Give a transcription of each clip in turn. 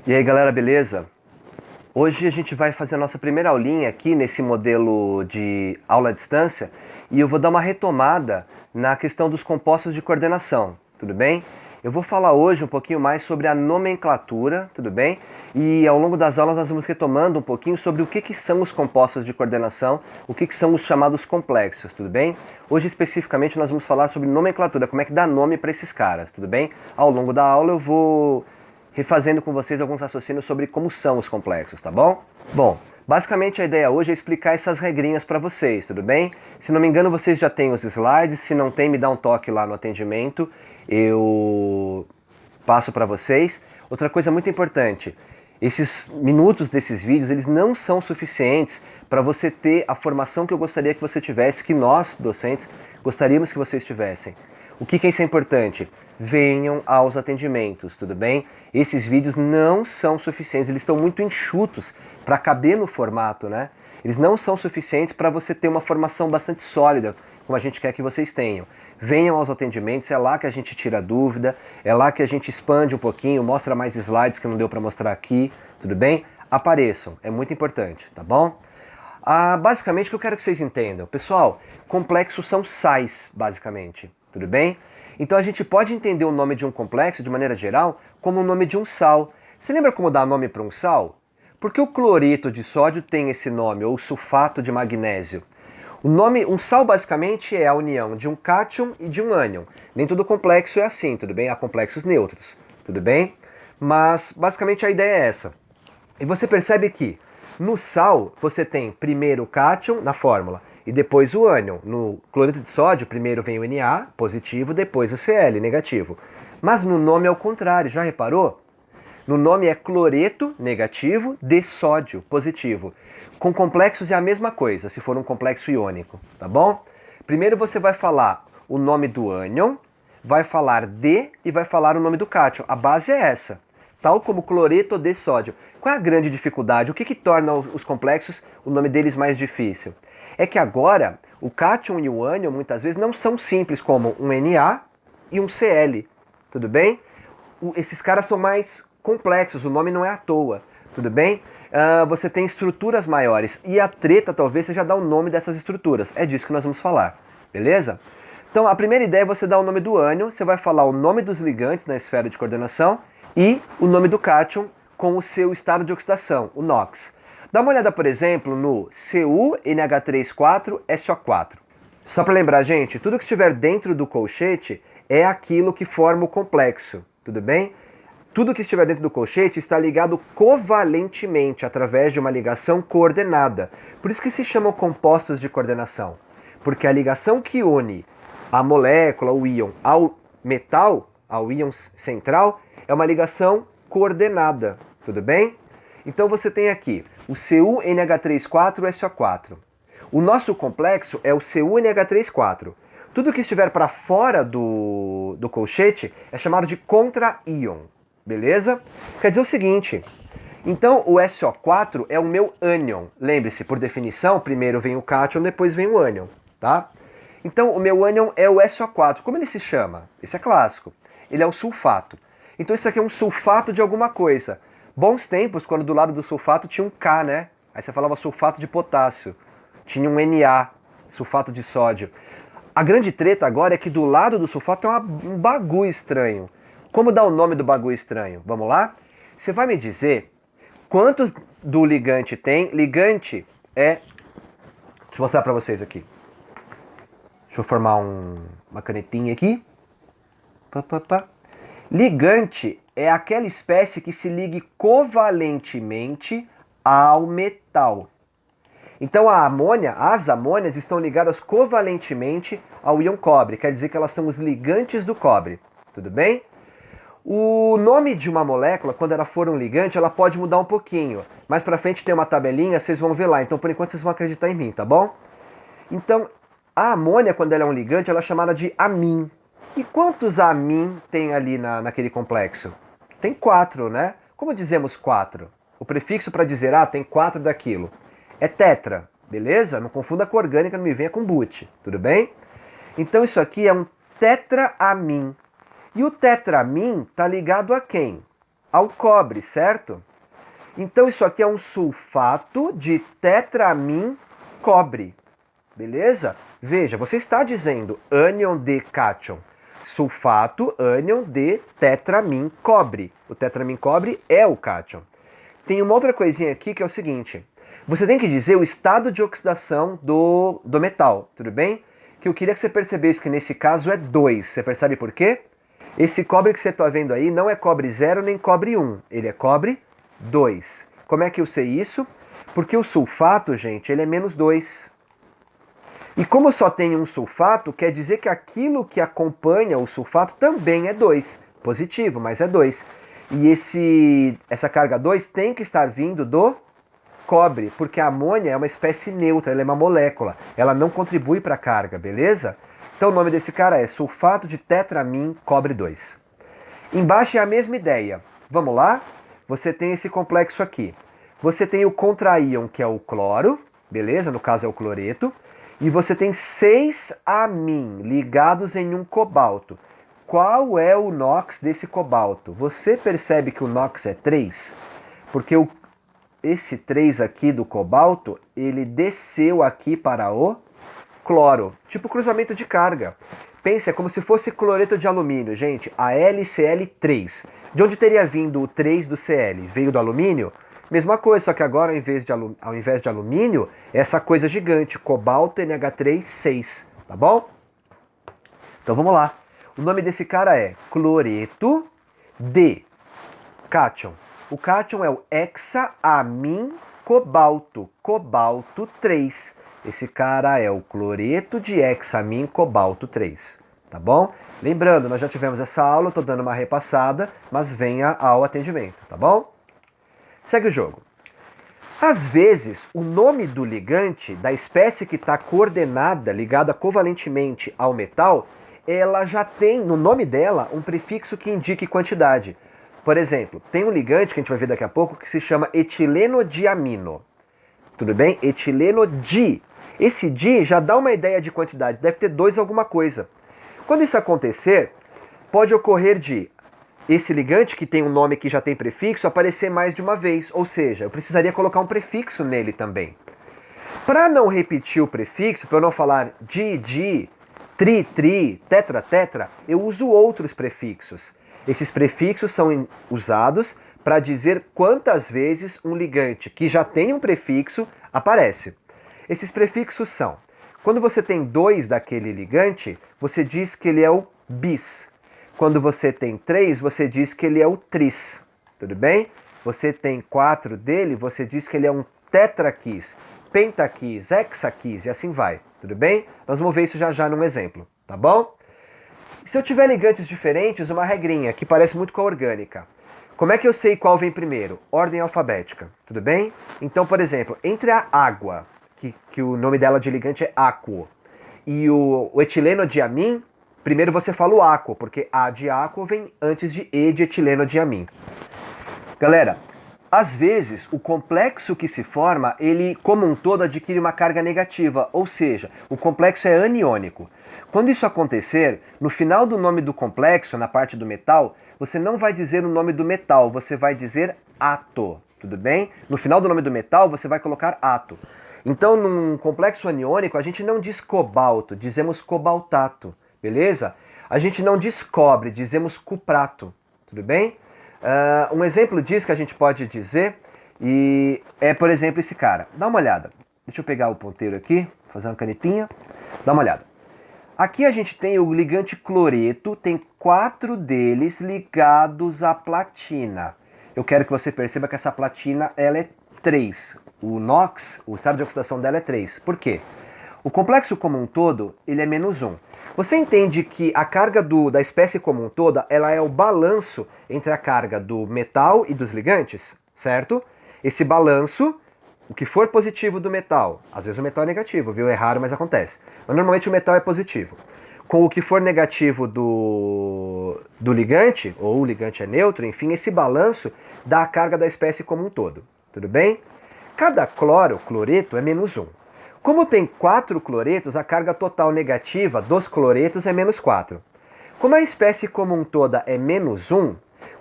E aí galera, beleza? Hoje a gente vai fazer a nossa primeira aulinha aqui nesse modelo de aula à distância e eu vou dar uma retomada na questão dos compostos de coordenação, tudo bem? Eu vou falar hoje um pouquinho mais sobre a nomenclatura, tudo bem? E ao longo das aulas nós vamos retomando um pouquinho sobre o que são os compostos de coordenação, o que são os chamados complexos, tudo bem? Hoje especificamente nós vamos falar sobre nomenclatura, como é que dá nome para esses caras, tudo bem? Ao longo da aula eu vou refazendo com vocês alguns raciocínios sobre como são os complexos, tá bom? Bom, basicamente a ideia hoje é explicar essas regrinhas para vocês, tudo bem? Se não me engano vocês já têm os slides, se não tem me dá um toque lá no atendimento, eu passo para vocês. Outra coisa muito importante, esses minutos desses vídeos, eles não são suficientes para você ter a formação que eu gostaria que você tivesse, que nós, docentes, gostaríamos que vocês tivessem. O que é isso importante? Venham aos atendimentos, tudo bem? Esses vídeos não são suficientes, eles estão muito enxutos para caber no formato, né? Eles não são suficientes para você ter uma formação bastante sólida, como a gente quer que vocês tenham. Venham aos atendimentos, é lá que a gente tira dúvida, é lá que a gente expande um pouquinho, mostra mais slides que não deu para mostrar aqui, tudo bem? Apareçam, é muito importante, tá bom? Basicamente o que eu quero que vocês entendam, pessoal, complexos são sais, basicamente, tudo bem? Então a gente pode entender o nome de um complexo, de maneira geral, como o nome de um sal. Você lembra como dar nome para um sal? Porque o cloreto de sódio tem esse nome, ou sulfato de magnésio. Um sal basicamente é a união de um cátion e de um ânion. Nem todo complexo é assim, tudo bem? Há complexos neutros, tudo bem? Mas basicamente a ideia é essa. E você percebe que no sal você tem primeiro o cátion na fórmula e depois o ânion. No cloreto de sódio primeiro vem o Na, positivo, depois o Cl, negativo. Mas no nome é o contrário, já reparou? No nome é cloreto, negativo, de sódio, positivo. Com complexos é a mesma coisa, se for um complexo iônico, tá bom? Primeiro você vai falar o nome do ânion, vai falar de e vai falar o nome do cátion. A base é essa, tal como cloreto de sódio. Qual é a grande dificuldade? O que torna os complexos, o nome deles mais difícil? É que agora o cátion e o ânion muitas vezes não são simples como um Na e um Cl, tudo bem? Esses caras são mais complexos, o nome não é à toa, tudo bem? Você tem estruturas maiores e a treta talvez seja dar o nome dessas estruturas, é disso que nós vamos falar, beleza? Então a primeira ideia é você dar o nome do ânion, você vai falar o nome dos ligantes na esfera de coordenação e o nome do cátion com o seu estado de oxidação, o NOx. Dá uma olhada, por exemplo, no CuNH3,4SO4. Só para lembrar, gente, tudo que estiver dentro do colchete é aquilo que forma o complexo, tudo bem? Tudo que estiver dentro do colchete está ligado covalentemente através de uma ligação coordenada. Por isso que se chamam compostos de coordenação. Porque a ligação que une a molécula, o íon, ao metal, ao íon central, é uma ligação coordenada, tudo bem? Então você tem aqui o CuNH3,4SO4. O nosso complexo é o CuNH3,4. Tudo que estiver para fora do colchete é chamado de contra-íon. Beleza? Quer dizer o seguinte, então o SO4 é o meu ânion. Lembre-se, por definição, primeiro vem o cátion, depois vem o ânion, tá? Então o meu ânion é o SO4. Como ele se chama? Esse é clássico. Ele é um sulfato. Então isso aqui é um sulfato de alguma coisa. Bons tempos, quando do lado do sulfato tinha um K, né? Aí você falava sulfato de potássio. Tinha um Na, sulfato de sódio. A grande treta agora é que do lado do sulfato tem um bagulho estranho. Como dá o nome do bagulho estranho? Vamos lá? Você vai me dizer quantos do ligante tem? Ligante é... Deixa eu mostrar para vocês aqui. Deixa eu formar uma canetinha aqui. Ligante é aquela espécie que se ligue covalentemente ao metal. Então as amônias estão ligadas covalentemente ao íon cobre. Quer dizer que elas são os ligantes do cobre. Tudo bem? O nome de uma molécula, quando ela for um ligante, ela pode mudar um pouquinho. Mais pra frente tem uma tabelinha, vocês vão ver lá. Então, por enquanto, vocês vão acreditar em mim, tá bom? Então, a amônia, quando ela é um ligante, ela é chamada de amim. E quantos amim tem ali naquele complexo? Tem 4, né? Como dizemos 4? O prefixo para dizer, tem 4 daquilo. É tetra, beleza? Não confunda com orgânica, não me venha com but, tudo bem? Então, isso aqui é um tetraamim. E o tetramin está ligado a quem? ao cobre, certo? Então isso aqui é um sulfato de tetramin cobre, beleza? Veja, você está dizendo ânion de cátion, sulfato ânion de tetramin cobre. O tetramin cobre é o cátion. Tem uma outra coisinha aqui que é o seguinte, você tem que dizer o estado de oxidação do metal, tudo bem? Que eu queria que você percebesse que nesse caso é 2, você percebe por quê? Esse cobre que você está vendo aí não é cobre 0 nem cobre 1, ele é cobre 2. Como é que eu sei isso? Porque o sulfato, gente, ele é menos 2. E como só tem um sulfato, quer dizer que aquilo que acompanha o sulfato também é 2. Positivo, mas é 2. E essa carga 2 tem que estar vindo do cobre, porque a amônia é uma espécie neutra, ela é uma molécula. Ela não contribui para a carga, beleza? Então o nome desse cara é sulfato de tetramin cobre 2. Embaixo é a mesma ideia. Vamos lá? Você tem esse complexo aqui. Você tem o contraíon, que é o cloro, beleza? No caso é o cloreto. E você tem 6 amin ligados em um cobalto. Qual é o NOx desse cobalto? Você percebe que o NOx é 3? Porque esse 3 aqui do cobalto, ele desceu aqui para o cloro, tipo cruzamento de carga. Pense, é como se fosse cloreto de alumínio, gente, a LCl3. De onde teria vindo o 3 do Cl? Veio do alumínio? Mesma coisa, só que agora ao invés de alumínio, é essa coisa gigante, cobalto NH3 6, tá bom? Então vamos lá. O nome desse cara é cloreto de cátion. O cátion é o hexaamin cobalto, cobalto 3. Esse cara é o cloreto de hexamin cobalto 3, tá bom? Lembrando, nós já tivemos essa aula, estou dando uma repassada, mas venha ao atendimento, tá bom? Segue o jogo. Às vezes, o nome do ligante, da espécie que está coordenada, ligada covalentemente ao metal, ela já tem no nome dela um prefixo que indique quantidade. Por exemplo, tem um ligante que a gente vai ver daqui a pouco que se chama etilenodiamino. Tudo bem? Etilenodi. Esse di já dá uma ideia de quantidade, deve ter 2 alguma coisa. Quando isso acontecer, pode ocorrer de esse ligante, que tem um nome que já tem prefixo, aparecer mais de uma vez, ou seja, eu precisaria colocar um prefixo nele também. Para não repetir o prefixo, para eu não falar di, tri, tetra, eu uso outros prefixos. Esses prefixos são usados para dizer quantas vezes um ligante que já tem um prefixo aparece. Esses prefixos são, quando você tem 2 daquele ligante, você diz que ele é o bis. Quando você tem 3, você diz que ele é o tris. Tudo bem? Você tem 4 dele, você diz que ele é um tetraquis, pentaquis, hexaquis e assim vai. Tudo bem? Nós vamos ver isso já já num exemplo, tá bom? Se eu tiver ligantes diferentes, uma regrinha que parece muito com a orgânica. Como é que eu sei qual vem primeiro? Ordem alfabética, tudo bem? Então, por exemplo, entre a água, que o nome dela de ligante é aquo, e o etilenodiamin, primeiro você fala o aquo, porque A de aquo vem antes de E de etilenodiamin. Galera, às vezes o complexo que se forma, ele como um todo adquire uma carga negativa, ou seja, o complexo é aniônico. Quando isso acontecer, no final do nome do complexo, na parte do metal, você não vai dizer o nome do metal, você vai dizer ato, tudo bem? No final do nome do metal, você vai colocar ato. Então, num complexo aniônico, a gente não diz cobalto, dizemos cobaltato, beleza? A gente não diz cobre, dizemos cuprato, tudo bem? Um exemplo disso que a gente pode dizer é, por exemplo, esse cara. Dá uma olhada. Deixa eu pegar o ponteiro aqui, fazer uma canetinha. Dá uma olhada. Aqui a gente tem o ligante cloreto, tem 4 deles ligados à platina. Eu quero que você perceba que essa platina ela é 3. O NOx, o estado de oxidação dela é 3. Por quê? O complexo como um todo, ele é menos 1. Você entende que a carga da espécie como um todo, ela é o balanço entre a carga do metal e dos ligantes, certo? Esse balanço, o que for positivo do metal, às vezes o metal é negativo, viu? É raro, mas acontece. Mas normalmente o metal é positivo. Com o que for negativo do ligante, ou o ligante é neutro, enfim, esse balanço dá a carga da espécie como um todo. Tudo bem? Cada cloreto é menos 1. Como tem 4 cloretos, a carga total negativa dos cloretos é menos 4. Como a espécie como um toda é menos 1,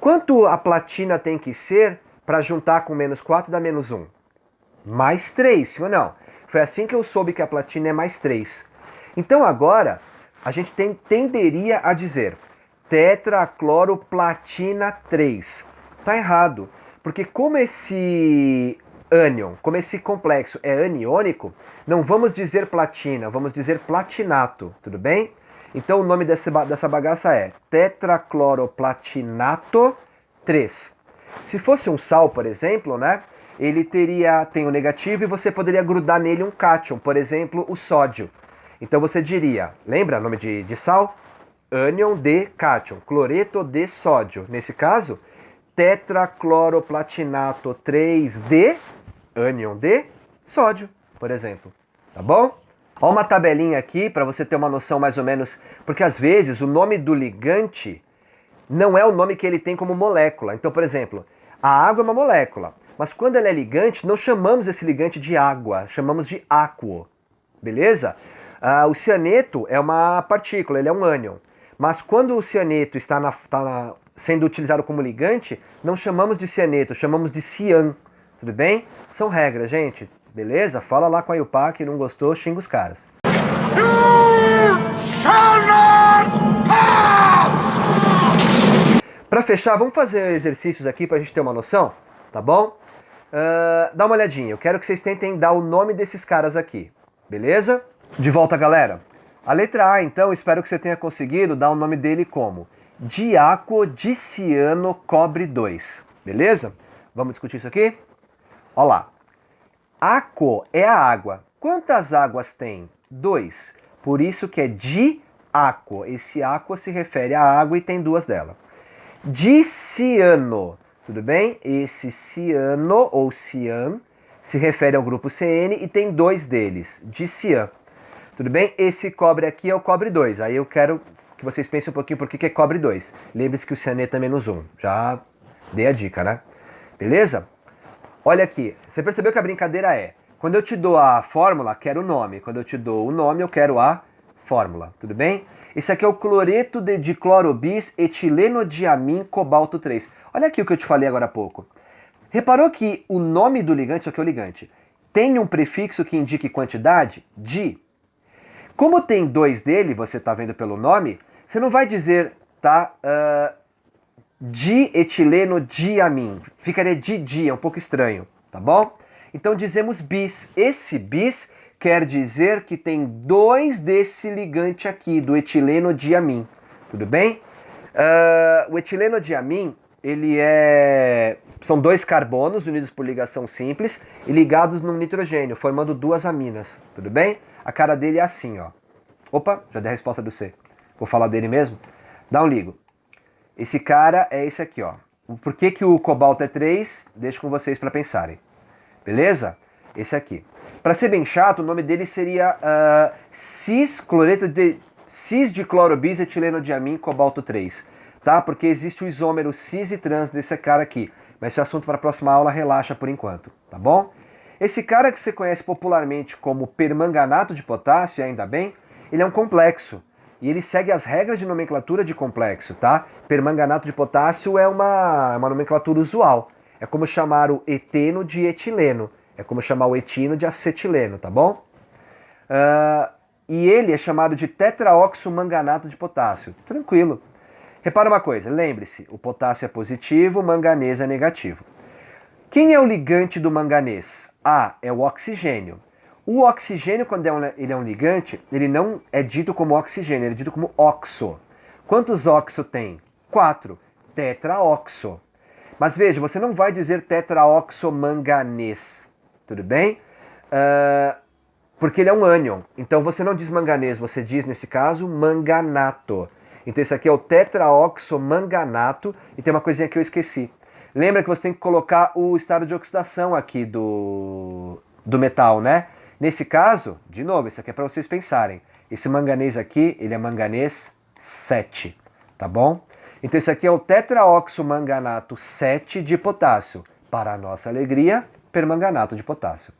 Quanto a platina tem que ser para juntar com menos 4 e dar menos 1? Mais 3, sim ou não? Foi assim que eu soube que a platina é mais 3. Então agora, a gente tenderia a dizer tetracloroplatina 3. Tá errado, porque como esse ânion, como esse complexo é aniônico, não vamos dizer platina, vamos dizer platinato, tudo bem? Então o nome dessa bagaça é tetracloroplatinato 3. Se fosse um sal, por exemplo, né, ele tem o negativo e você poderia grudar nele um cátion, por exemplo, o sódio. Então você diria, lembra o nome de sal? Ânion de cátion, cloreto de sódio. Nesse caso, tetracloroplatinato 3 de ânion de sódio, por exemplo. Tá bom? Olha uma tabelinha aqui para você ter uma noção mais ou menos, porque às vezes o nome do ligante não é o nome que ele tem como molécula. Então, por exemplo, a água é uma molécula, mas quando ela é ligante, não chamamos esse ligante de água, chamamos de áquo. Beleza? O cianeto é uma partícula, ele é um ânion. Mas quando o cianeto está sendo utilizado como ligante, não chamamos de cianeto, chamamos de cian. Tudo bem? São regras, gente. Beleza? Fala lá com a Iupac, não gostou, xinga os caras. You shall not pass! Para fechar, vamos fazer exercícios aqui para a gente ter uma noção, tá bom? Dá uma olhadinha, eu quero que vocês tentem dar o nome desses caras aqui, beleza? De volta, galera. A letra A, então, espero que você tenha conseguido dar o nome dele como diacodiciano cobre 2, beleza? Vamos discutir isso aqui? Olha lá. Aquo é a água. Quantas águas tem? 2. Por isso que é diaco. Esse aquo se refere à água e tem 2 dela. Diciano, tudo bem? Esse ciano ou cian se refere ao grupo CN e tem 2 deles. Dician. Tudo bem? Esse cobre aqui é o cobre 2. Aí eu quero que vocês pensem um pouquinho por que é cobre 2. Lembre-se que o cianeto é menos 1. Já dei a dica, né? Beleza? Olha aqui, você percebeu que a brincadeira é, quando eu te dou a fórmula, quero o nome. Quando eu te dou o nome, eu quero a fórmula. Tudo bem? Esse aqui é o cloreto de diclorobis etilenodiamin cobalto 3. Olha aqui o que eu te falei agora há pouco. Reparou que o nome do ligante, aqui é o ligante, tem um prefixo que indique quantidade? Di. Como tem 2 dele, você está vendo pelo nome, você não vai dizer, tá, dietilenodiamin. Ficaria di, é um pouco estranho, tá bom? Então dizemos bis. Esse bis quer dizer que tem 2 desse ligante aqui, do etilenodiamin. Tudo bem? O etilenodiamin, são 2 carbonos unidos por ligação simples e ligados num nitrogênio, formando 2 aminas. Tudo bem? A cara dele é assim, ó. Opa, já dei a resposta do C. Vou falar dele mesmo? Dá um ligo. Esse cara é esse aqui, ó. Por que o cobalto é 3? Deixo com vocês para pensarem. Beleza? Esse aqui. Para ser bem chato, o nome dele seria cis-cloreto de cis-diclorobis etilenodiamin cobalto 3. Tá? Porque existe o isômero cis e trans desse cara aqui. Mas esse é assunto para a próxima aula, relaxa por enquanto. Tá bom? Esse cara que você conhece popularmente como permanganato de potássio, ainda bem, ele é um complexo. E ele segue as regras de nomenclatura de complexo, tá? Permanganato de potássio é uma nomenclatura usual. É como chamar o eteno de etileno. É como chamar o etino de acetileno, tá bom? E ele é chamado de tetraoxomanganato de potássio. Tranquilo. Repara uma coisa, lembre-se, o potássio é positivo, o manganês é negativo. Quem é o ligante do manganês? É o oxigênio. O oxigênio, quando ele é um ligante, ele não é dito como oxigênio, ele é dito como oxo. Quantos oxo tem? 4. Tetraoxo. Mas veja, você não vai dizer tetraoxomanganês, tudo bem? Porque ele é um ânion. Então você não diz manganês, você diz, nesse caso, manganato. Então esse aqui é o tetraoxomanganato. E tem uma coisinha que eu esqueci. Lembra que você tem que colocar o estado de oxidação aqui do metal, né? Nesse caso, de novo, isso aqui é para vocês pensarem. Esse manganês aqui, ele é manganês 7, tá bom? Então esse aqui é o tetraoxomanganato 7 de potássio. Para a nossa alegria, permanganato de potássio.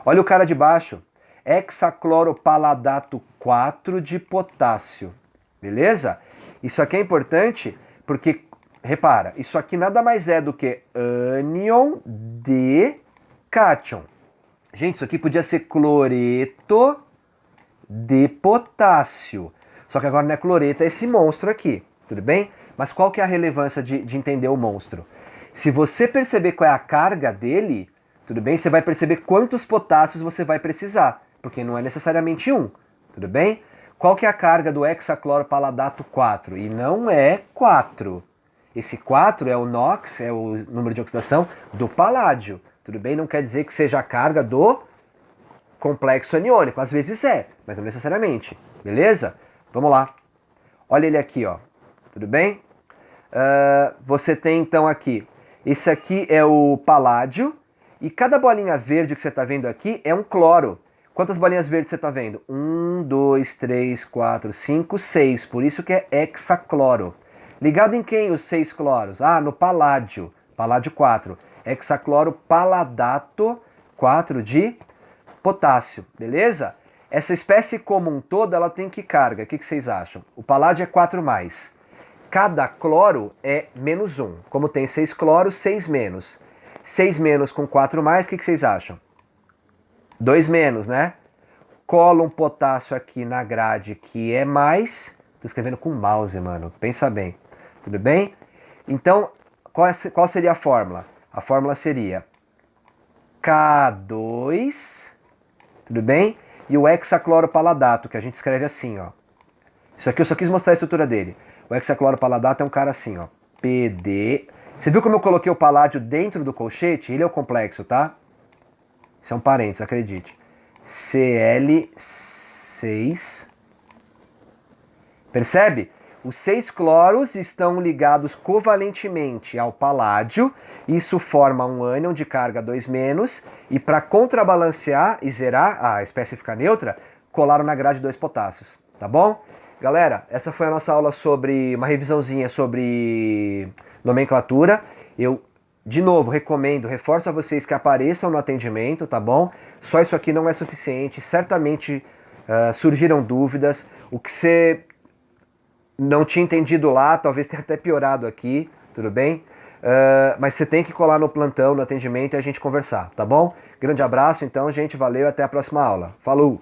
Olha o cara de baixo. Hexacloropaladato 4 de potássio. Beleza? Isso aqui é importante porque repara, isso aqui nada mais é do que ânion de cátion. Gente, isso aqui podia ser cloreto de potássio. Só que agora não é cloreto, é esse monstro aqui, tudo bem? Mas qual que é a relevância de entender o monstro? Se você perceber qual é a carga dele, tudo bem? Você vai perceber quantos potássios você vai precisar, porque não é necessariamente um, tudo bem? Qual que é a carga do hexacloropaladato 4? E não é 4. Esse 4 é o NOx, é o número de oxidação do paládio, tudo bem? Não quer dizer que seja a carga do complexo aniônico, às vezes é, mas não necessariamente, beleza? Vamos lá. Olha ele aqui, ó. Tudo bem? Você tem então aqui, esse aqui é o paládio, e cada bolinha verde que você está vendo aqui é um cloro. Quantas bolinhas verdes você está vendo? 1, 2, 3, 4, 5, 6. Por isso que é hexacloro. Ligado em quem os 6 cloros? Ah, no paládio. Paládio 4. Hexacloro paladato 4 de potássio. Beleza? Essa espécie como um todo, ela tem que carga? O que vocês acham? O paládio é 4+. Cada cloro é -1. Como tem 6 cloros, 6-. 6- com 4+, o que vocês acham? 2-, né? Cola um potássio aqui na grade que é mais. Tô escrevendo com mouse, mano. Pensa bem. Tudo bem? Então, qual seria a fórmula? A fórmula seria K2, tudo bem? E o hexacloropaladato, que a gente escreve assim, ó. Isso aqui eu só quis mostrar a estrutura dele. O hexacloropaladato é um cara assim, ó. PD. Você viu como eu coloquei o paládio dentro do colchete? Ele é o complexo, tá? Isso é um parênteses, acredite. Cl6. Percebe? Os 6 cloros estão ligados covalentemente ao paládio. Isso forma um ânion de carga 2-. E para contrabalancear e zerar, a espécie ficar neutra, colaram na grade 2 potássios. Tá bom? Galera, essa foi a nossa aula sobre uma revisãozinha sobre nomenclatura. Eu, de novo, recomendo, reforço a vocês que apareçam no atendimento, tá bom? Só isso aqui não é suficiente. Certamente surgiram dúvidas. O que você não tinha entendido lá, talvez tenha até piorado aqui, tudo bem? Mas você tem que colar no plantão, no atendimento e a gente conversar, tá bom? Grande abraço, então, gente, valeu, até a próxima aula. Falou!